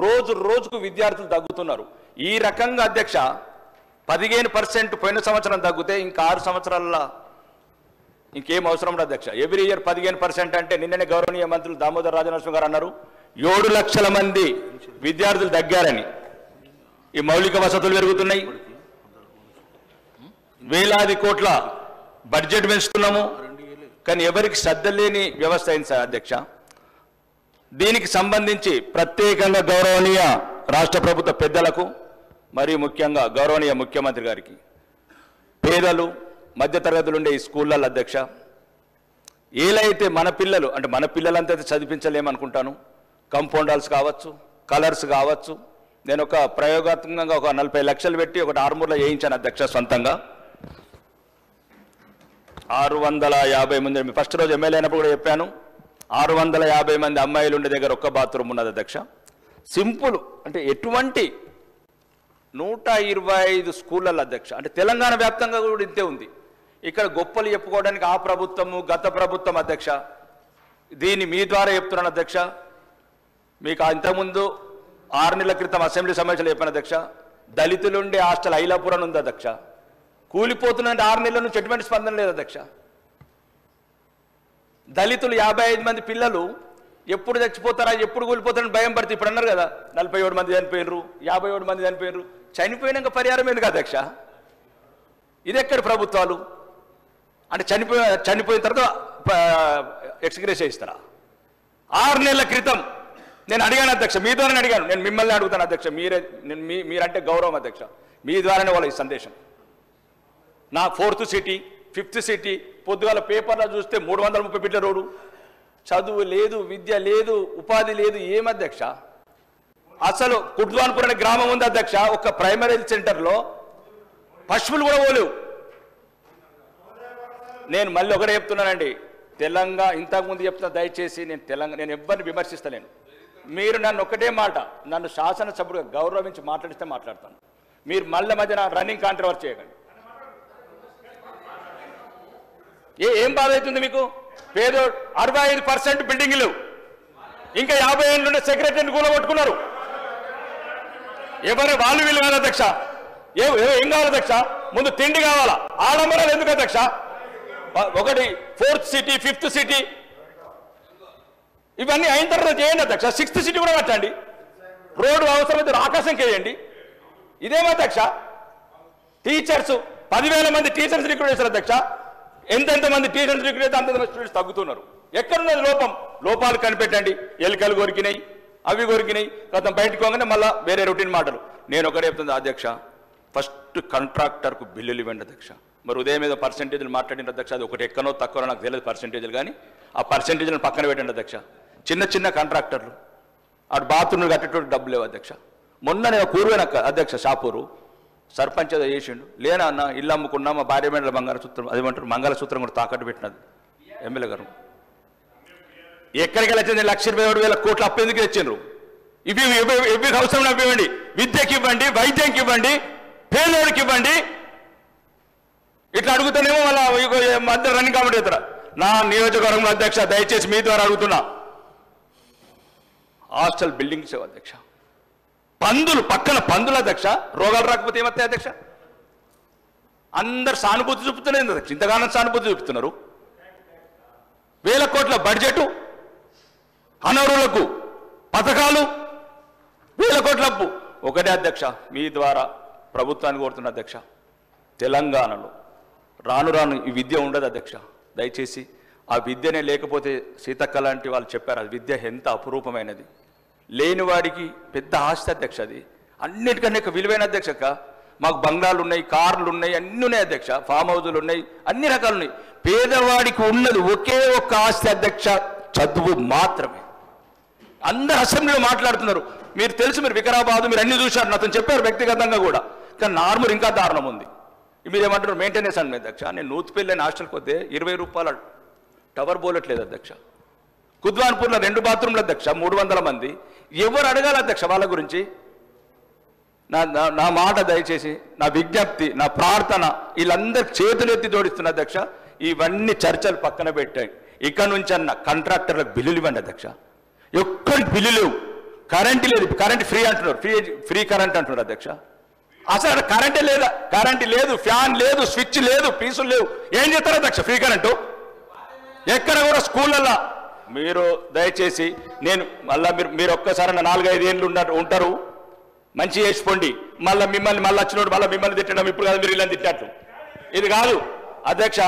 రోజు రోజుకు విద్యార్థులు తగ్గుతున్నారు. ఈ రకంగా అధ్యక్ష 15% పోయిన సంవత్సరం తగ్గితే ఇంకా 6 సంవత్సరాల ఇంకేం అవసరం లేదు అధ్యక్ష. ఎవ్రీ ఇయర్ 15% అంటే నిన్ననే గౌరవనీయ మంత్రులు దామోదర్ రాజనరసింహ గారు అన్నారు 7 లక్షల మంది విద్యార్థులు తగ్గారని. ఈ మౌలిక వసతులు పెరుగుతున్నాయి, వేలాది కోట్ల బడ్జెట్ పెంచుతున్నాము, కానీ ఎవరికి శ్రద్ధ లేని వ్యవస్థ అయింది సార్ అధ్యక్ష. దీనికి సంబంధించి ప్రత్యేకంగా గౌరవనీయ రాష్ట్ర ప్రభుత్వ పెద్దలకు మరియు ముఖ్యంగా గౌరవనీయ ముఖ్యమంత్రి గారికి పేదలు మధ్యతరగతులు ఉండే ఈ స్కూళ్ళల్లో అధ్యక్ష ఏలైతే మన పిల్లలు అంటే మన పిల్లలంతా చదివించలేమనుకుంటాను, కాంపౌండ్ హాల్స్ కావచ్చు, కలర్స్ కావచ్చు. నేను ఒక ప్రయోగాత్మకంగా ఒక 40 లక్షలు పెట్టి ఒకటి ఆర్మూర్లో వేయించాను అధ్యక్ష సొంతంగా. 650 మంది ఫస్ట్ రోజు ఎమ్మెల్యే అయినప్పుడు కూడా చెప్పాను 650 మంది అమ్మాయిలు ఉండే దగ్గర ఒక్క బాత్రూమ్ ఉన్నది అధ్యక్ష. సింపుల్ అంటే ఎటువంటి 125 స్కూళ్ళల్లో అధ్యక్ష అంటే తెలంగాణ వ్యాప్తంగా కూడా ఇంతే ఉంది. ఇక్కడ గొప్పలు చెప్పుకోవడానికి ఆ ప్రభుత్వము గత ప్రభుత్వం అధ్యక్ష. దీన్ని మీ ద్వారా చెప్తున్నాను అధ్యక్ష. మీకు ఇంతకుముందు 6 నెలల క్రితం అసెంబ్లీ సమావేశంలో చెప్పాను అధ్యక్ష. దళితులుండే హాస్టల్ ఐలాపురం ఉంది అధ్యక్ష. కూలిపోతున్నంటే 6 నెలల నుంచి ఎటువంటి స్పందన లేదు అధ్యక్ష. దళితులు 55 మంది పిల్లలు ఎప్పుడు చచ్చిపోతారా ఎప్పుడు కూలిపోతారని భయం పడితే ఇప్పుడు అన్నారు కదా 47 మంది చనిపోయినరు, 57 మంది చనిపోయినరు. చనిపోయినాక పరిహారం ఎందుకు అధ్యక్ష? ఇది ఎక్కడి ప్రభుత్వాలు? అంటే చనిపోయిన తర్వాత ఎక్స్గ్రేషియా ఇస్తారా? 6 నెలల క్రితం నేను అడిగాను అధ్యక్ష, మీ ద్వారానే అడిగాను. నేను మిమ్మల్ని అడుగుతాను అధ్యక్ష, మీరంటే గౌరవం అధ్యక్ష, మీ ద్వారానే వాళ్ళ ఈ సందేశం. నా 4th సిటీ 5th సిటీ పొద్దుగాల పేపర్లో చూస్తే 330 ఫీట్ల రోడ్డు, చదువు లేదు, విద్య లేదు, ఉపాధి లేదు. ఏమధ్యక్ష? అసలు కుర్ద్వాన్పూర్ అనే గ్రామం ఉంది అధ్యక్ష, ఒక ప్రైమరీ హెల్త్ సెంటర్లో పశువులు కూడా పోలేవు. నేను మళ్ళీ ఒకటే చెప్తున్నానండి, తెలంగాణ ఇంతకుముందు చెప్తున్నా, దయచేసి నేను ఎవరిని విమర్శిస్తలేను. మీరు నన్ను ఒకటే మాట, నన్ను శాసనసభ్యుడిగా గౌరవించి మాట్లాడిస్తే మాట్లాడతాను. మీరు మళ్ళీ మధ్యన రన్నింగ్ కాంట్రవర్సీ చేయకండి. ఏం బాధ అవుతుంది మీకు? పేదో 65% బిల్డింగ్లు, ఇంకా 50 ఏళ్ళు ఉండే సెక్రటరీని కూలగొట్టుకున్నారు. ఎవరు వాళ్ళు వీళ్ళు కాదు అధ్యక్ష. ఏం కావాలి అధ్యక్ష? ముందు తిండి కావాలా? ఆడంబరాలు ఎందుకు అధ్యక్ష? ఒకటి 4th సిటీ 5th సిటీ ఇవన్నీ అయిన తర్వాత చేయండి అధ్యక్ష. 6th సిటీ కూడా కట్టండి, రోడ్డు అవసరమైతే ఆకాశంకి వేయండి. ఇదేమో అధ్యక్ష? టీచర్స్ 10,000 మంది టీచర్స్ రిక్రూట్ చేశారు అధ్యక్ష. ఎంతెంతమంది టీచర్స్ రిక్రూట్ అయితే అంత స్టూడెంట్స్ తగ్గుతున్నారు. ఎక్కడున్నది లోపాలు కనిపెట్టండి. ఎలుకలు కొరికినాయి, అవి కొరికినాయి, గత బయటకు పోగానే మళ్ళీ వేరే రొటీన్ మాటలు. నేను ఒకటే చెప్తుంది అధ్యక్ష, ఫస్ట్ కాంట్రాక్టర్కు బిల్లులు ఇవ్వండి అధ్యక్ష. మరి ఉదయం మీద పర్సెంటేజ్లు మాట్లాడిన అధ్యక్ష, అది ఒకటి ఎక్కనో తక్కువ నాకు తెలియదు పర్సెంటేజ్లు, కానీ ఆ పర్సెంటేజ్లను పక్కన పెట్టండి అధ్యక్ష. చిన్న కాంట్రాక్టర్లు అటు బాత్రూమ్లు కట్టేటోటి డబ్బులు లేవు అధ్యక్ష. మొన్న నేను కూరువైన అధ్యక్ష షాపూరు సర్పంచ్ ఏదో చేసిండు, లేనా అన్న ఇల్లు అమ్ముకున్నా మా భార్య మీద మంగళసూత్రం అదేమంటారు మంగళసూత్రం కూడా తాకట్టు పెట్టినది ఎమ్మెల్యే గారు. ఎక్కడికి వచ్చింది 1,27,000 కోట్లు అప్పు ఎందుకు తెచ్చిండ్రు? ఇవి అవసరం ఇవ్వండి, విద్యకి ఇవ్వండి, వైద్యంకి ఇవ్వండి, పేదోడికి ఇవ్వండి. ఇట్లా అడుగుతానేమో మళ్ళీ మధ్య రన్నింగ్ కామెంట్ అవుతారా? నా నియోజకవర్గంలో అధ్యక్ష దయచేసి మీ ద్వారా అడుగుతున్నా, హాస్టల్ బిల్డింగ్స్ అధ్యక్ష, పక్కన పందులు అధ్యక్ష, రోగాలు రాకపోతే ఏమవుతాయి అధ్యక్ష? అందరు సానుభూతి చూపుతున్నారు అధ్యక్ష, ఇంతగానో సానుభూతి చూపుతున్నారు. 1,000 కోట్ల బడ్జెట్, అనర్హులకు పథకాలు, 1,000 కోట్ల అప్పు. ఒకటే అధ్యక్ష, మీ ద్వారా ప్రభుత్వాన్ని కోరుతున్న అధ్యక్ష, తెలంగాణలో రాను ఈ విద్య ఉండదు అధ్యక్ష. దయచేసి ఆ విద్యనే లేకపోతే సీతక్క లాంటి వాళ్ళు చెప్పారు, అది విద్య ఎంత అపురూపమైనది, లేనివాడికి పెద్ద ఆస్తి అధ్యక్ష. అది అన్నిటికన్నా విలువైన అధ్యక్షక. మాకు బంగ్లాలు ఉన్నాయి, కార్లు ఉన్నాయి, అన్నీ ఉన్నాయి అధ్యక్ష, ఫామ్ హౌజులు ఉన్నాయి, అన్ని రకాలు ఉన్నాయి. పేదవాడికి ఉన్నది ఒకే ఒక్క ఆస్తి అధ్యక్ష, చదువు మాత్రమే. అందరు అసెంబ్లీలో మాట్లాడుతున్నారు, మీరు తెలుసు, మీరు వికారాబాద్ మీరు అన్ని చూశారు, నాతో చెప్పారు వ్యక్తిగతంగా కూడా. కానీ నార్మల్ ఇంకా దారుణం ఉంది. మీరు ఏమంటారు మెయింటెనెన్స్ అండి అధ్యక్ష. నేను నూతిపల్లి అని హాస్టల్కి వస్తే 20 రూపాయల టవర్ బోలట్లేదు అధ్యక్ష. కుద్వాన్పూర్లో 2 బాత్రూమ్లు అధ్యక్ష, 300 మంది. ఎవరు అడగాలి అధ్యక్ష వాళ్ళ గురించి? నా మాట దయచేసి, నా విజ్ఞప్తి, నా ప్రార్థన, వీళ్ళందరూ చేతులు ఎత్తి జోడిస్తున్న అధ్యక్ష. ఇవన్నీ చర్చలు పక్కన పెట్టాయి. ఇక్కడ నుంచి అన్న కాంట్రాక్టర్లకు బిల్లులు ఇవ్వండి అధ్యక్ష. ఎక్కడికి బిల్లు లేవు, కరెంట్ లేదు, కరెంట్ ఫ్రీ అంటున్నారు, ఫ్రీ కరెంట్ అంటున్నారు అధ్యక్ష. అసలు కరెంటే లేదా, కరెంట్ లేదు, ఫ్యాన్ లేదు, స్విచ్ లేదు, పీసులు లేవు. ఏం చేస్తారు అధ్యక్ష ఫ్రీ కరెంటు? ఎక్కడ కూడా స్కూళ్ళల్లో మీరు దయచేసి నేను మళ్ళీ మీరు ఒక్కసారి 4-5 ఏళ్ళు ఉంటారు, మంచి చేసుకోండి. మళ్ళీ మిమ్మల్ని వచ్చినోడు మళ్ళీ మిమ్మల్ని తిట్టడం ఇప్పుడు కాదు, మీరు ఇలా తిట్టారు. ఇది కాదు అధ్యక్ష.